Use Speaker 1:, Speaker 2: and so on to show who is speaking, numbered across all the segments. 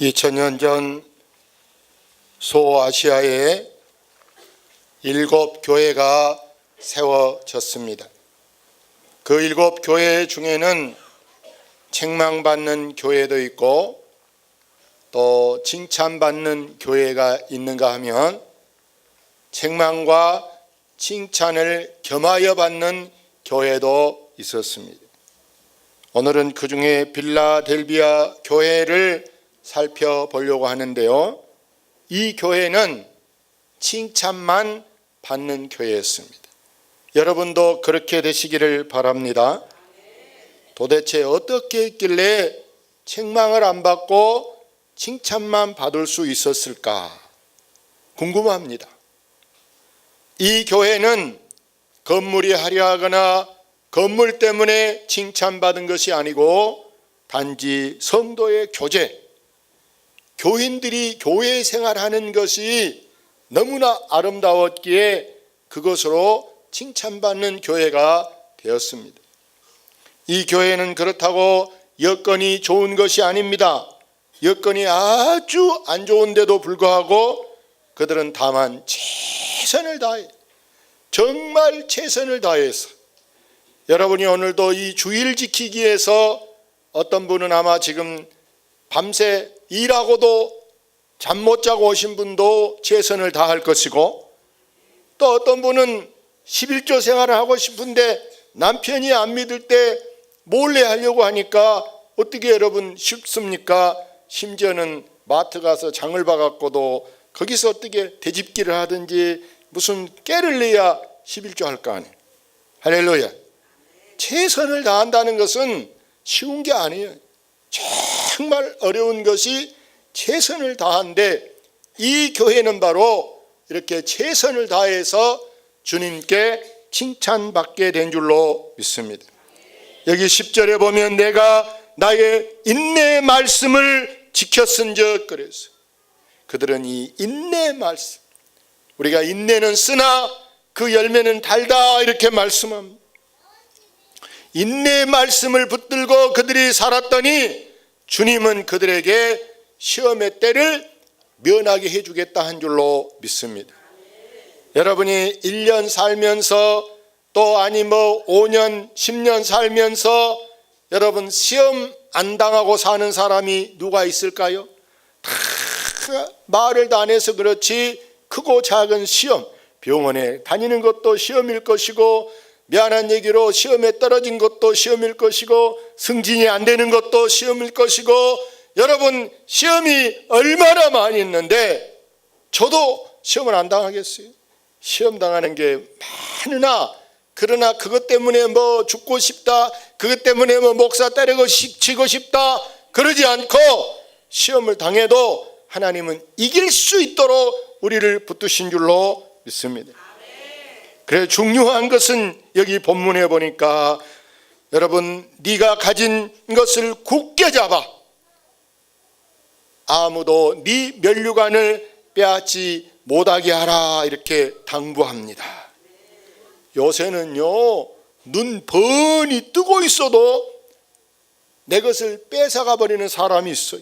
Speaker 1: 2000년 전 소아시아에 7교회가 세워졌습니다. 그 7교회 중에는 책망받는 교회도 있고 또 칭찬받는 교회가 있는가 하면 책망과 칭찬을 겸하여 받는 교회도 있었습니다. 오늘은 그 중에 빌라델비아 교회를 살펴보려고 하는데요. 이 교회는 칭찬만 받는 교회였습니다. 여러분도 그렇게 되시기를 바랍니다. 도대체 어떻게 했길래 책망을 안 받고 칭찬만 받을 수 있었을까 궁금합니다. 이 교회는 건물이 화려하거나 건물 때문에 칭찬받은 것이 아니고 단지 성도의 교제, 교인들이 교회 생활하는 것이 너무나 아름다웠기에 그것으로 칭찬받는 교회가 되었습니다. 이 교회는 그렇다고 여건이 좋은 것이 아닙니다. 여건이 아주 안 좋은데도 불구하고 그들은 다만 최선을 다해, 정말 최선을 다해서, 여러분이 오늘도 이 주일 지키기 위해서 어떤 분은 아마 지금 밤새 일하고도 잠 못 자고 오신 분도 최선을 다할 것이고, 또 어떤 분은 11조 생활을 하고 싶은데 남편이 안 믿을 때 몰래 하려고 하니까 어떻게 여러분 쉽습니까? 심지어는 마트 가서 장을 봐갖고도 거기서 어떻게 되짚기를 하든지 무슨 깨를 내야 11조 할 거 아니에요. 할렐루야. 최선을 다한다는 것은 쉬운 게 아니에요. 정말 어려운 것이 최선을 다한데, 이 교회는 바로 이렇게 최선을 다해서 주님께 칭찬받게 된 줄로 믿습니다. 여기 10절에 보면 내가 나의 인내 말씀을 지켰은즉 그래서 그들은 이 인내 말씀, 우리가 인내는 쓰나 그 열매는 달다 이렇게 말씀합니다. 인내 말씀을 붙들고 그들이 살았더니 주님은 그들에게 시험의 때를 면하게 해주겠다 한 줄로 믿습니다. 여러분이 1년 살면서 또 아니 5년 10년 살면서 여러분 시험 안 당하고 사는 사람이 누가 있을까요? 다 말을 다 안 해서 그렇지 크고 작은 시험, 병원에 다니는 것도 시험일 것이고, 미안한 얘기로 시험에 떨어진 것도 시험일 것이고, 승진이 안 되는 것도 시험일 것이고, 여러분 시험이 얼마나 많이 있는데 저도 시험을 안 당하겠어요? 시험 당하는 게 많으나, 그러나 그것 때문에 죽고 싶다, 그것 때문에 목사 때리고 치고 싶다 그러지 않고 시험을 당해도 하나님은 이길 수 있도록 우리를 붙드신 줄로 믿습니다. 그래 중요한 것은 여기 본문에 보니까 여러분 네가 가진 것을 굳게 잡아 아무도 네 면류관을 빼앗지 못하게 하라 이렇게 당부합니다. 요새는요 눈 번이 뜨고 있어도 내 것을 뺏어가 버리는 사람이 있어요.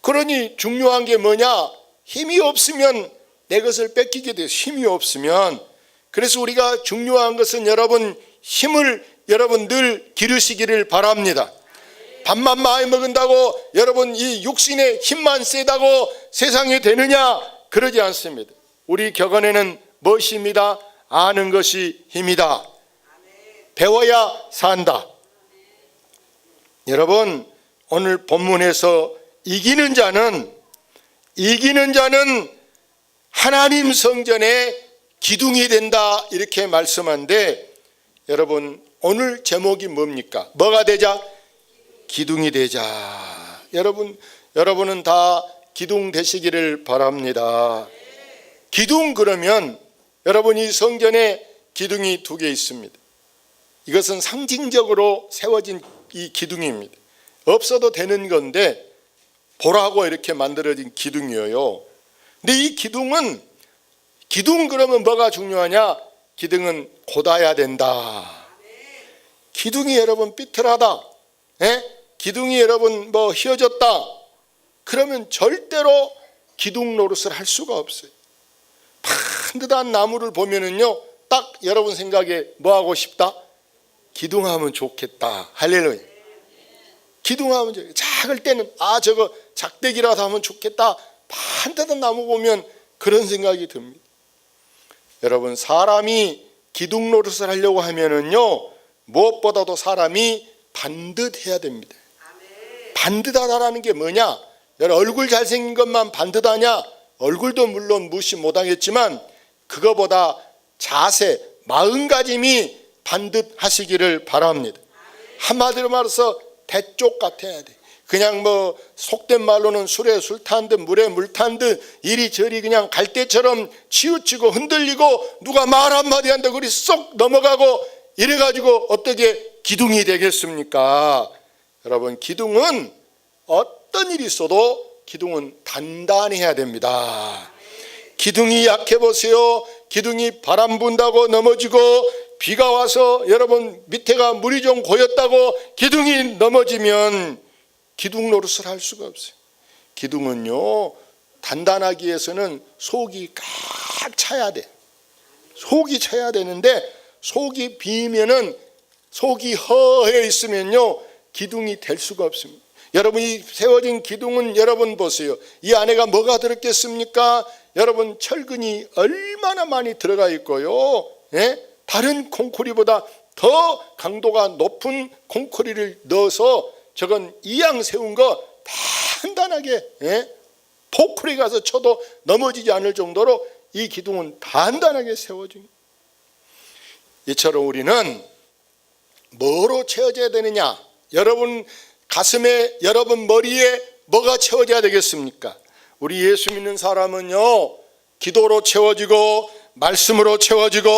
Speaker 1: 그러니 중요한 게 뭐냐? 힘이 없으면 내 것을 뺏기게 돼요. 힘이 없으면. 그래서 우리가 중요한 것은 여러분 힘을 여러분 늘 기르시기를 바랍니다. 밥만 많이 먹은다고 여러분 이 육신의 힘만 세다고 세상에 되느냐? 그러지 않습니다. 우리 격언에는 무엇입니다? 아는 것이 힘이다. 배워야 산다. 여러분 오늘 본문에서 이기는 자는 하나님 성전의 기둥이 된다 이렇게 말씀한데, 여러분 오늘 제목이 뭡니까? 뭐가 되자? 기둥이 되자. 여러분은 다 기둥 되시기를 바랍니다. 기둥 그러면 여러분이 성전에 기둥이 2개 있습니다. 이것은 상징적으로 세워진 이 기둥입니다. 없어도 되는 건데 보라고 이렇게 만들어진 기둥이에요. 근데 이 기둥 그러면 뭐가 중요하냐? 기둥은 곧아야 된다. 기둥이 여러분 삐뚤하다, 기둥이 여러분 휘어졌다, 그러면 절대로 기둥 노릇을 할 수가 없어요. 반듯한 나무를 보면은요, 딱 여러분 생각에 뭐 하고 싶다? 기둥하면 좋겠다. 할렐루야. 기둥하면 좋겠다. 작을 때는 저거 작대기라도 하면 좋겠다. 반듯한 나무 보면 그런 생각이 듭니다. 여러분, 사람이 기둥 노릇을 하려고 하면은요, 무엇보다도 사람이 반듯해야 됩니다. 반듯하다라는 게 뭐냐? 여러분, 얼굴 잘생긴 것만 반듯하냐? 얼굴도 물론 무시 못하겠지만 그거보다 자세, 마음가짐이 반듯하시기를 바랍니다. 한마디로 말해서 대쪽 같아야 돼. 그냥 뭐 속된 말로는 술에 술 탄 듯 물에 물 탄 듯 이리저리 그냥 갈대처럼 치우치고 흔들리고 누가 말 한마디 한다 그리 쏙 넘어가고 이래가지고 어떻게 기둥이 되겠습니까? 여러분, 기둥은 어떤 일이 있어도 기둥은 단단해야 됩니다. 기둥이 약해 보세요. 기둥이 바람 분다고 넘어지고 비가 와서 여러분 밑에가 물이 좀 고였다고 기둥이 넘어지면 기둥 노릇을 할 수가 없어요. 기둥은요, 단단하기 위해서는 속이 꽉 차야 돼. 속이 차야 되는데 속이 비면은, 속이 허해 있으면요, 기둥이 될 수가 없습니다. 여러분, 이 세워진 기둥은 여러분 보세요. 이 안에가 뭐가 들었겠습니까? 여러분, 철근이 얼마나 많이 들어가 있고요, 다른 콘크리보다 더 강도가 높은 콘크리를 넣어서 저건 이양 세운 거 단단하게, 포크리 가서 쳐도 넘어지지 않을 정도로 이 기둥은 단단하게 세워진. 이처럼 우리는 뭐로 채워져야 되느냐? 여러분 가슴에, 여러분 머리에 뭐가 채워져야 되겠습니까? 우리 예수 믿는 사람은요, 기도로 채워지고 말씀으로 채워지고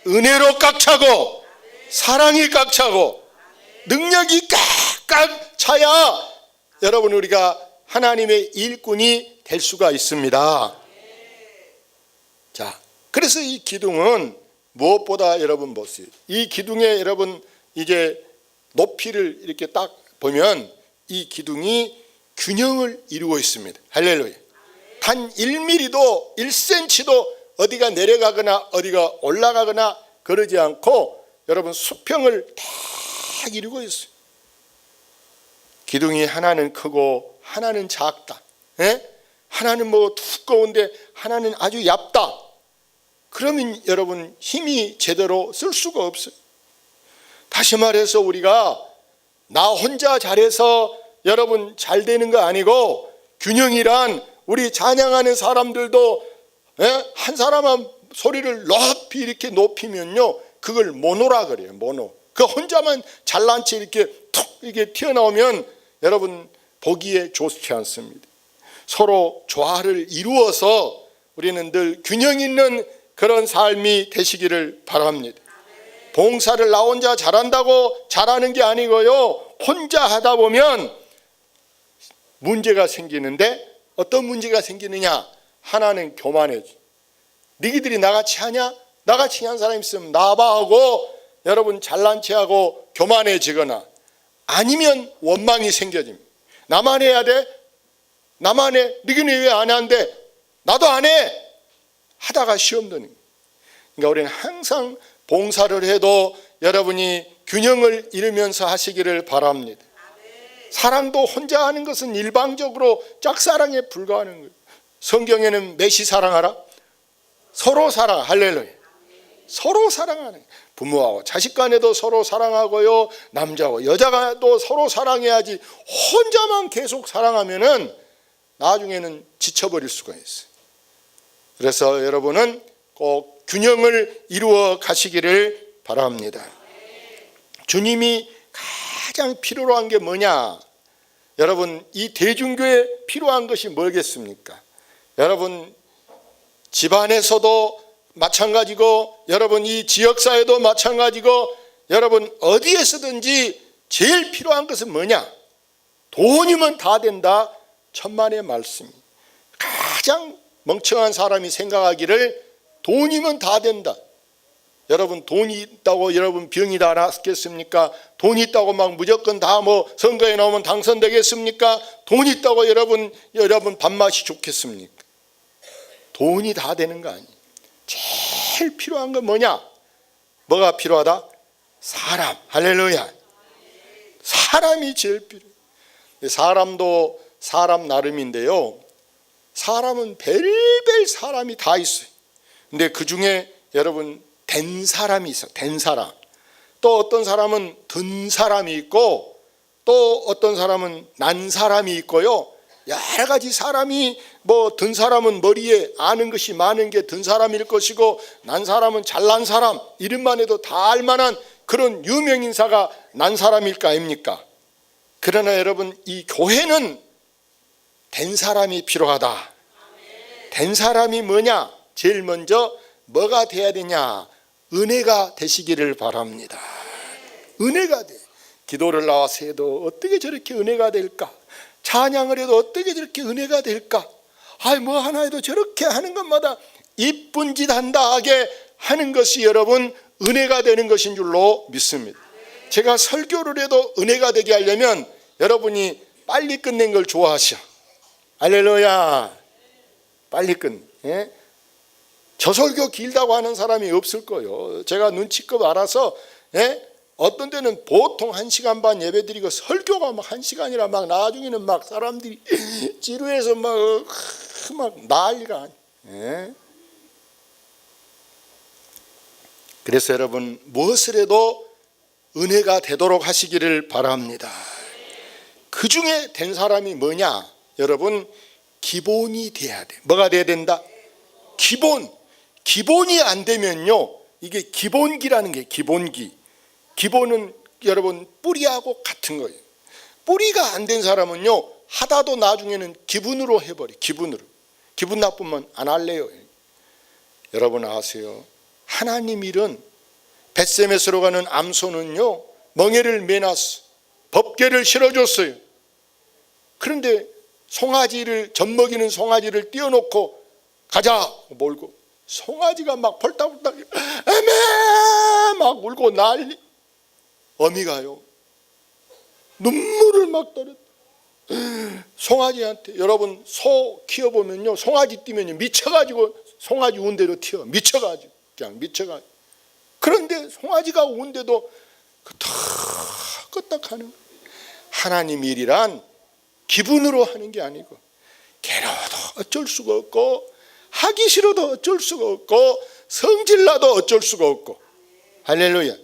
Speaker 1: 은혜로 꽉 차고 사랑이 꽉 차고 능력이 꽉 차야 여러분 우리가 하나님의 일꾼이 될 수가 있습니다. 자, 그래서 이 기둥은 무엇보다 여러분 보세요. 이 기둥에 여러분 이제 높이를 이렇게 딱 보면 이 기둥이 균형을 이루고 있습니다. 할렐루야. 단 1mm도 1cm도 어디가 내려가거나 어디가 올라가거나 그러지 않고 여러분 수평을 딱 이루고 있어요. 기둥이 하나는 크고 하나는 작다. 하나는 뭐 두꺼운데 하나는 아주 얇다. 그러면 여러분 힘이 제대로 쓸 수가 없어요. 다시 말해서 우리가 나 혼자 잘해서 여러분 잘 되는 거 아니고, 균형이란 우리 찬양하는 사람들도 한 사람만 소리를 높이 이렇게 높이면요, 그걸 모노라 그래요. 모노. 그 혼자만 잘난 채 이렇게 툭 이렇게 튀어나오면 여러분 보기에 좋지 않습니다. 서로 조화를 이루어서 우리는 늘 균형 있는 그런 삶이 되시기를 바랍니다. 봉사를 나 혼자 잘한다고 잘하는 게 아니고요, 혼자 하다 보면 문제가 생기는데 어떤 문제가 생기느냐? 하나는 교만해져. 너희들이 나같이 하냐? 나같이 한 사람 있으면 나봐 하고 여러분 잘난 체하고 교만해지거나, 아니면 원망이 생겨집니다. 나만 해야 돼? 나만 해? 너희는 왜 안 하는데? 나도 안 해! 하다가 시험 드는 거예요. 그러니까 우리는 항상 봉사를 해도 여러분이 균형을 이루면서 하시기를 바랍니다. 사랑도 혼자 하는 것은 일방적으로 짝사랑에 불과하는 거예요. 성경에는 몇이 사랑하라? 서로 사랑. 할렐루야. 서로 사랑하는, 부모하고 자식 간에도 서로 사랑하고요, 남자하고 여자가도 서로 사랑해야지 혼자만 계속 사랑하면은 나중에는 지쳐버릴 수가 있어요. 그래서 여러분은 꼭 균형을 이루어 가시기를 바랍니다. 주님이 가장 필요로 한 게 뭐냐? 여러분, 이 대중교회에 필요한 것이 뭐겠습니까? 여러분 집안에서도 마찬가지고, 여러분 이 지역사회도 마찬가지고, 여러분 어디에서든지 제일 필요한 것은 뭐냐? 돈이면 다 된다. 천만의 말씀. 가장 멍청한 사람이 생각하기를 돈이면 다 된다. 여러분 돈이 있다고 여러분 병이 다 낫겠습니까? 돈이 있다고 막 무조건 다 뭐 선거에 나오면 당선되겠습니까? 돈이 있다고 여러분 밥맛이 좋겠습니까? 돈이 다 되는 거 아니에요. 제일 필요한 건 뭐냐? 뭐가 필요하다? 사람. 할렐루야. 사람이 제일 필요해요. 사람도 사람 나름인데요, 사람은 별별 사람이 다 있어요. 근데 그 중에 여러분 된 사람이 있어요. 된 사람. 또 어떤 사람은 든 사람이 있고, 또 어떤 사람은 난 사람이 있고요. 여러 가지 사람이, 뭐 든 사람은 머리에 아는 것이 많은 게 든 사람일 것이고, 난 사람은 잘난 사람, 이름만 해도 다 알만한 그런 유명 인사가 난 사람일 거 아닙니까? 그러나 여러분, 이 교회는 된 사람이 필요하다. 된 사람이 뭐냐? 제일 먼저 뭐가 돼야 되냐? 은혜가 되시기를 바랍니다. 은혜가 돼. 기도를 나와서 해도 어떻게 저렇게 은혜가 될까? 찬양을 해도 어떻게 저렇게 은혜가 될까? 뭐 하나 해도 저렇게 하는 것마다 이쁜 짓 한다 하게 하는 것이 여러분 은혜가 되는 것인 줄로 믿습니다. 제가 설교를 해도 은혜가 되게 하려면 여러분이 빨리 끝낸 걸 좋아하셔. 할렐루야. 빨리 끝. 예? 저 설교 길다고 하는 사람이 없을 거예요. 제가 눈치껏 알아서, 예? 어떤 때는 보통 1시간 반 예배 드리고 설교가 막 1시간이라 막 나중에는 막 사람들이 지루해서 막 난리가 아니에요. 예? 그래서 여러분 무엇을 해도 은혜가 되도록 하시기를 바랍니다. 그 중에 된 사람이 뭐냐? 여러분 기본이 돼야 돼. 뭐가 돼야 된다? 기본이 안 되면요, 이게 기본기라는 게 기본기. 기본은 여러분 뿌리하고 같은 거예요. 뿌리가 안 된 사람은요, 하다도 나중에는 기분으로 해버려. 기분 나쁘면 안 할래요. 여러분 아세요? 하나님 일은 벳세메스로 가는 암소는요, 멍에를 매놨어. 법궤를 실어줬어요. 그런데 송아지를, 젖먹이는 송아지를 띄워놓고 가자 몰고, 송아지가 막 벌떡벌떡 에메 막 울고 난리. 어미가요 눈물을 막 떨었다. 송아지한테, 여러분 소 키워보면요, 송아지 뛰면요 미쳐가지고 송아지 운 대로 튀어. 미쳐가지고 그냥 미쳐가지고. 그런데 송아지가 운데도 끄떡끄떡하는 거예요. 하나님 일이란 기분으로 하는 게 아니고, 괴로워도 어쩔 수가 없고, 하기 싫어도 어쩔 수가 없고, 성질나도 어쩔 수가 없고. 할렐루야.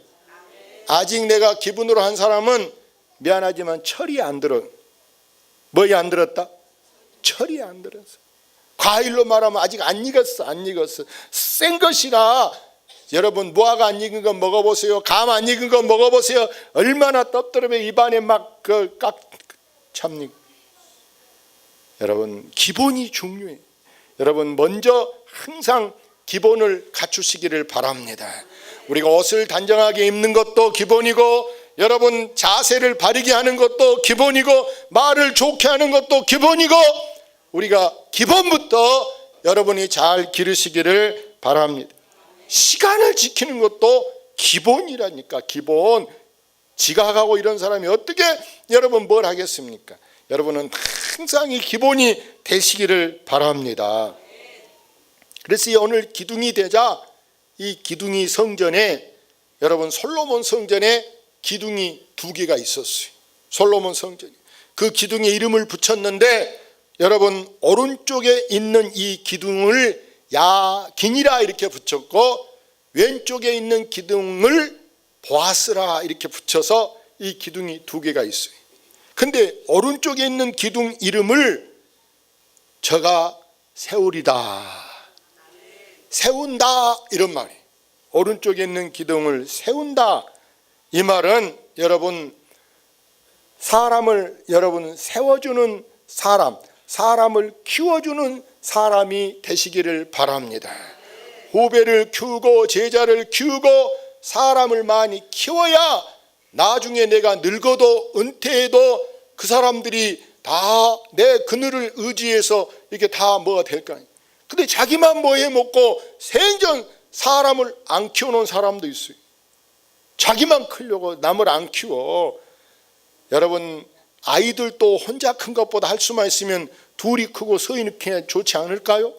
Speaker 1: 아직 내가 기분으로 한 사람은 미안하지만 철이 안 들어. 뭐에 안 들었다? 철이 안 들었어. 과일로 말하면 아직 안 익었어. 센 것이라. 여러분 무화과 안 익은 거 먹어보세요. 감 안 익은 거 먹어보세요. 얼마나 떡더럽게 입안에 막 참. 여러분 기본이 중요해요. 여러분 먼저 항상 기본을 갖추시기를 바랍니다. 우리가 옷을 단정하게 입는 것도 기본이고, 여러분 자세를 바르게 하는 것도 기본이고, 말을 좋게 하는 것도 기본이고, 우리가 기본부터 여러분이 잘 기르시기를 바랍니다. 시간을 지키는 것도 기본이라니까. 기본. 지각하고 이런 사람이 어떻게 여러분 뭘 하겠습니까? 여러분은 항상 이 기본이 되시기를 바랍니다. 그래서 오늘 기둥이 되자, 이 기둥이 성전에, 여러분 솔로몬 성전에 기둥이 2개가 있었어요. 솔로몬 성전이. 그 기둥에 이름을 붙였는데, 여러분 오른쪽에 있는 이 기둥을 야긴이라 이렇게 붙였고, 왼쪽에 있는 기둥을 보아스라 이렇게 붙여서 이 기둥이 2개가 있어요. 근데 오른쪽에 있는 기둥 이름을 저가 세우리다, 세운다 이런 말이에요. 오른쪽에 있는 기둥을 세운다. 이 말은 여러분 사람을 여러분 세워주는 사람, 사람을 키워주는 사람이 되시기를 바랍니다. 후배를 키우고 제자를 키우고 사람을 많이 키워야 나중에 내가 늙어도 은퇴해도 그 사람들이 다 내 그늘을 의지해서 이게 다 뭐가 될까. 근데 자기만 뭐 해먹고 생전 사람을 안 키워놓은 사람도 있어요. 자기만 크려고 남을 안 키워. 여러분, 아이들도 혼자 큰 것보다 할 수만 있으면 둘이 크고 서인이 크면 좋지 않을까요?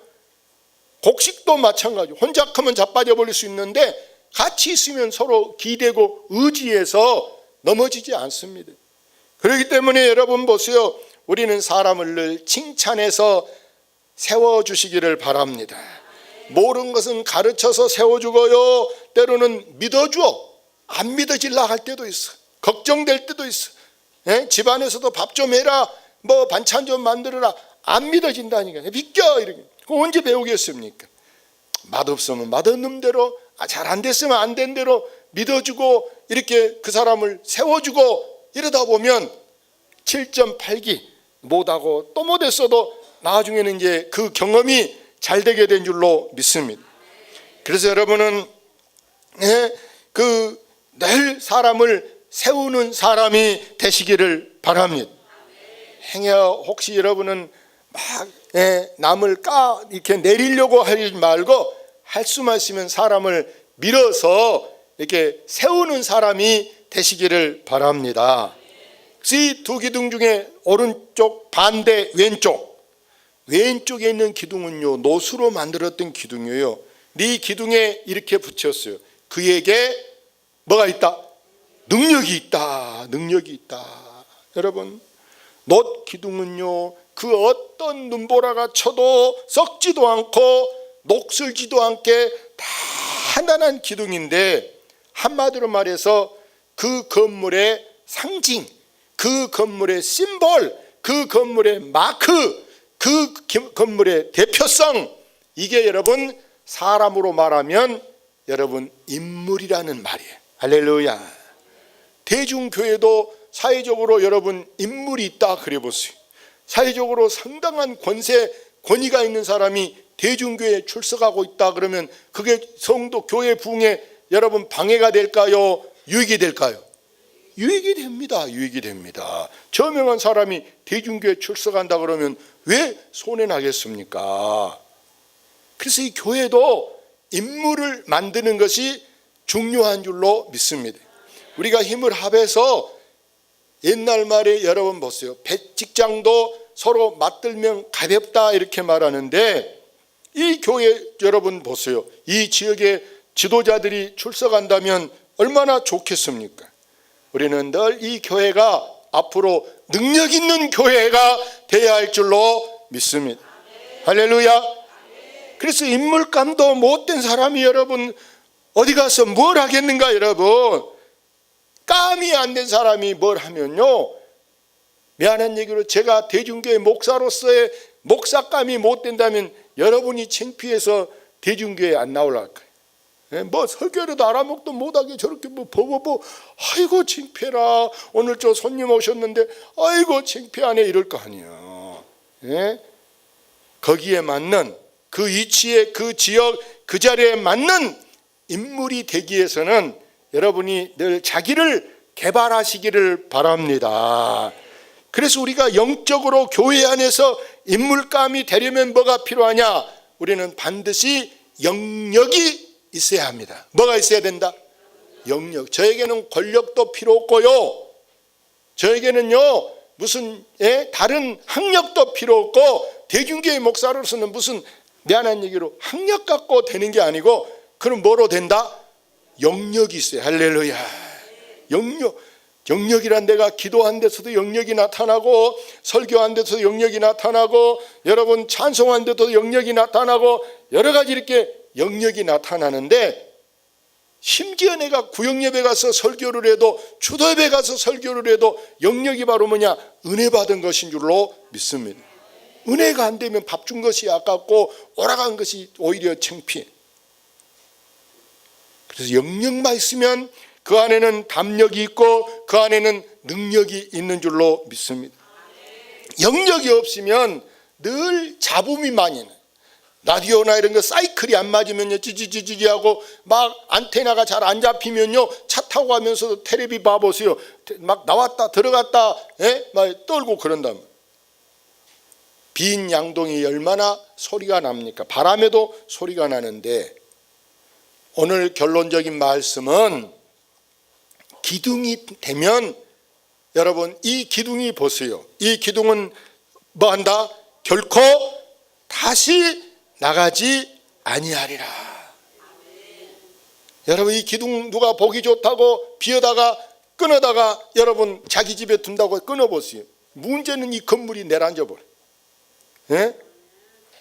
Speaker 1: 곡식도 마찬가지. 혼자 크면 자빠져 버릴 수 있는데 같이 있으면 서로 기대고 의지해서 넘어지지 않습니다. 그렇기 때문에 여러분 보세요. 우리는 사람을 늘 칭찬해서 세워주시기를 바랍니다. 모르는 것은 가르쳐서 세워주고요, 때로는 믿어줘. 안 믿어질라 할 때도 있어. 걱정될 때도 있어. 집안에서도 밥 좀 해라, 뭐 반찬 좀 만들어라. 안 믿어진다니까. 비껴 이렇게. 그거 언제 배우겠습니까? 맛없으면 맛없는 대로, 잘 안 됐으면 안 된 대로 믿어주고 이렇게 그 사람을 세워주고 이러다 보면 7.8기 못하고 또 못했어도 나중에는 이제 그 경험이 잘 되게 된 줄로 믿습니다. 그래서 여러분은 늘 사람을 세우는 사람이 되시기를 바랍니다. 행여 혹시 여러분은 막 남을 이렇게 내리려고 하지 말고 할 수만 있으면 사람을 밀어서 이렇게 세우는 사람이 되시기를 바랍니다. 이 두 기둥 중에 오른쪽, 반대, 왼쪽에 있는 기둥은요, 노수로 만들었던 기둥이에요. 네 기둥에 이렇게 붙였어요. 그에게 뭐가 있다? 능력이 있다. 능력이 있다. 여러분, 놋 기둥은요, 그 어떤 눈보라가 쳐도 썩지도 않고 녹슬지도 않게 단단한 기둥인데, 한마디로 말해서 그 건물의 상징, 그 건물의 심볼, 그 건물의 마크, 그 건물의 대표성, 이게 여러분 사람으로 말하면 여러분 인물이라는 말이에요. 할렐루야. 대중교회도 사회적으로 여러분 인물이 있다 그래 보세요. 사회적으로 상당한 권위가 있는 사람이 대중교회에 출석하고 있다 그러면 그게 성도 교회 부흥에 여러분 방해가 될까요? 유익이 될까요? 유익이 됩니다. 유익이 됩니다. 저명한 사람이 대중교회에 출석한다 그러면 왜 손해나겠습니까? 그래서 이 교회도 인물을 만드는 것이 중요한 줄로 믿습니다. 우리가 힘을 합해서 옛날 말에 여러분 보세요. 직장도 서로 맞들면 가볍다 이렇게 말하는데, 이 교회 여러분 보세요. 이 지역의 지도자들이 출석한다면 얼마나 좋겠습니까? 우리는 늘 이 교회가 앞으로 능력 있는 교회가 되어야 할 줄로 믿습니다. 할렐루야. 그래서 인물감도 못된 사람이 여러분 어디 가서 뭘 하겠는가? 여러분, 감이 안 된 사람이 뭘 하면요, 미안한 얘기로 제가 대중교회 목사로서의 목사감이 못 된다면 여러분이 창피해서 대중교회에 안 나오려 할 거예요. 뭐 설교라도 알아먹도 못하게 저렇게 아이고 창피해라, 오늘 저 손님 오셨는데 아이고 창피하네 이럴 거 아니에요. 거기에 맞는 그 위치에, 그 지역, 그 자리에 맞는 인물이 되기 위해서는 여러분이 늘 자기를 개발하시기를 바랍니다. 그래서 우리가 영적으로 교회 안에서 인물감이 되려면 뭐가 필요하냐? 우리는 반드시 영역이 있어야 합니다. 뭐가 있어야 된다? 영역. 저에게는 권력도 필요 없고요, 저에게는요 무슨 다른 학력도 필요 없고, 대중교회 목사로서는 무슨 미안한 얘기로 학력 갖고 되는 게 아니고, 그럼 뭐로 된다? 영역이 있어요. 할렐루야. 영역이란, 내가 기도한 데서도 영역이 나타나고, 설교한 데서도 영역이 나타나고, 여러분 찬송한 데도 영역이 나타나고, 여러 가지 이렇게 영역이 나타나는데, 심지어 내가 구역예배 가서 설교를 해도, 주도예배 가서 설교를 해도 영역이 바로 뭐냐? 은혜 받은 것인 줄로 믿습니다. 은혜가 안 되면 밥 준 것이 아깝고 오락한 것이 오히려 창피해. 그래서 영역만 있으면 그 안에는 담력이 있고 그 안에는 능력이 있는 줄로 믿습니다. 영역이 없으면 늘 잡음이 많이 나요. 라디오나 이런 거 사이클이 안 맞으면요 찌찌찌찌하고, 막 안테나가 잘 안 잡히면요 차 타고 가면서도 텔레비 봐보세요. 막 나왔다 들어갔다 막 떨고 그런다면, 빈 양동이 얼마나 소리가 납니까? 바람에도 소리가 나는데, 오늘 결론적인 말씀은 기둥이 되면 여러분 이 기둥이 보세요. 이 기둥은 뭐 한다? 결코 다시 나가지 아니하리라. 여러분 이 기둥 누가 보기 좋다고 비어다가 끊어다가 여러분 자기 집에 둔다고 끊어보세요. 문제는 이 건물이 내려앉아 버려. 예?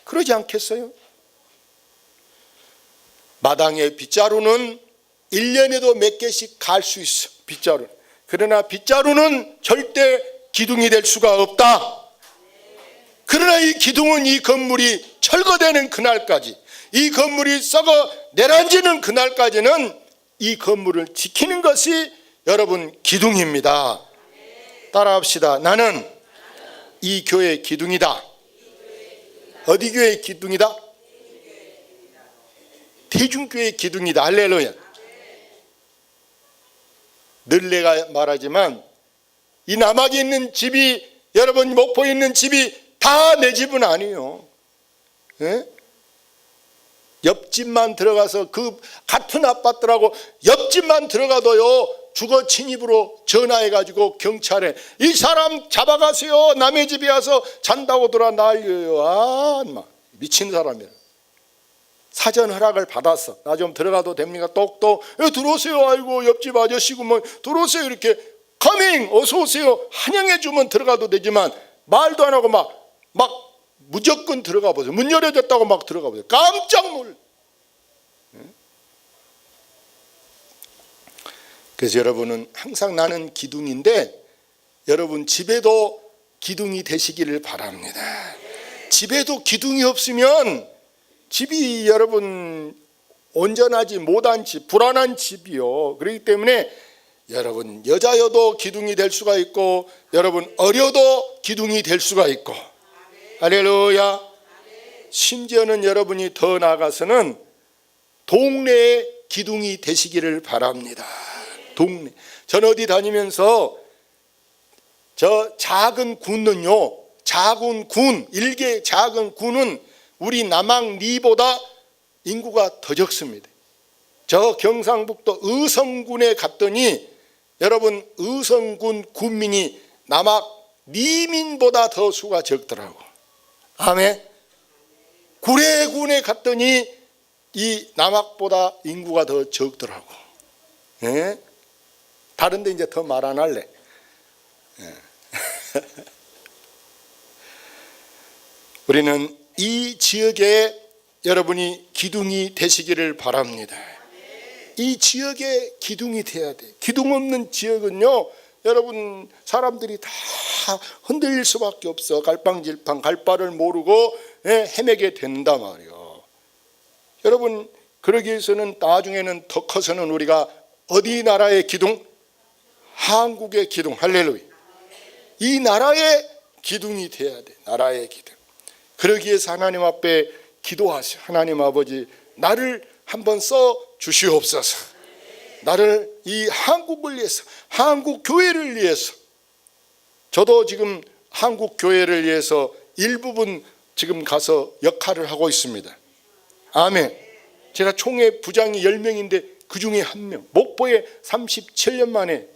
Speaker 1: 그러지 않겠어요? 마당에 빗자루는 1년에도 몇 개씩 갈 수 있어. 빗자루. 그러나 빗자루는 절대 기둥이 될 수가 없다. 그러나 이 기둥은 이 건물이 철거되는 그날까지, 이 건물이 썩어 내려앉는 그날까지는 이 건물을 지키는 것이 여러분 기둥입니다. 따라합시다. 나는 이 교회의 기둥이다. 어디 교회의 기둥이다? 대중교회의 기둥이다. 할렐루야. 늘 내가 말하지만 이 남학에 있는 집이, 여러분 목포에 있는 집이 다 내 집은 아니에요. 예? 옆집만 들어가서 그 같은 아파트라고 옆집만 들어가도요 주거 침입으로 전화해가지고 경찰에 이 사람 잡아가세요. 남의 집에 와서 잔다고 들어 난리예요. 아, 미친 사람이야. 사전 허락을 받았어. 나 좀 들어가도 됩니까? 똑똑. 들어오세요. 아이고 옆집 아저씨고 뭐 들어오세요. 이렇게 커밍 어서 오세요. 환영해 주면 들어가도 되지만 말도 안 하고 막 무조건 들어가 보세요. 문 열어졌다고 막 들어가 보세요. 깜짝 놀래. 그래서 여러분은 항상 나는 기둥인데 여러분 집에도 기둥이 되시기를 바랍니다. 집에도 기둥이 없으면 집이 여러분 온전하지 못한 집, 불안한 집이요. 그렇기 때문에 여러분 여자여도 기둥이 될 수가 있고 여러분 어려도 기둥이 될 수가 있고 할렐루야. 심지어는 여러분이 더 나아가서는 동네에 기둥이 되시기를 바랍니다. 동네. 전 어디 다니면서 저 작은 군은요, 작은 군, 일개 작은 군은 우리 남항리보다 인구가 더 적습니다. 저 경상북도 의성군에 갔더니 여러분 의성군 군민이 남항리민보다 더 수가 적더라고. 아멘. 구례군에 갔더니 이 남학보다 인구가 더 적더라고. 예? 다른데 이제 더 말 안 할래. 예. 우리는 이 지역에 여러분이 기둥이 되시기를 바랍니다. 이 지역에 기둥이 돼야 돼. 기둥 없는 지역은요, 여러분 사람들이 다 흔들릴 수밖에 없어. 갈팡질팡 갈 바를 모르고 헤매게 된단 말이에요. 여러분 그러기 위해서는 나중에는 더 커서는 우리가 어디 나라의 기둥? 한국의 기둥. 할렐루야. 이 나라의 기둥이 돼야 돼. 나라의 기둥. 그러기 위해서 하나님 앞에 기도하세요. 하나님 아버지 나를 한번 써 주시옵소서. 나를 이 한국을 위해서, 한국 교회를 위해서. 저도 지금 한국 교회를 위해서 일부분 지금 가서 역할을 하고 있습니다. 아멘. 제가 총회 부장이 10명인데 그 중에 1명. 목포에 37년 만에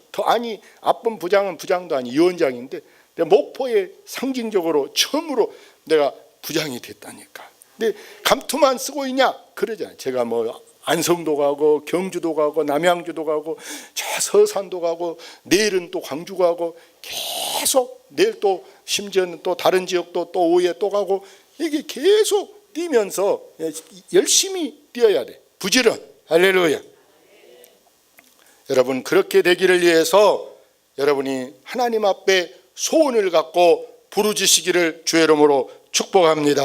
Speaker 1: 앞번 부장은 부장도 아니 위원장인데 목포에 상징적으로 처음으로 내가 부장이 됐다니까. 근데 감투만 쓰고 있냐? 그러잖아요. 제가 뭐 안성도 가고 경주도 가고 남양주도 가고 저 서산도 가고 내일은 또 광주 가고 계속 내일 또 심지어는 또 다른 지역도 또 오후에 또 가고 이게 계속 뛰면서 열심히 뛰어야 돼. 부지런. 할렐루야. 여러분 그렇게 되기를 위해서 여러분이 하나님 앞에 소원을 갖고 부르짖으시기를 주의 이름으로 축복합니다.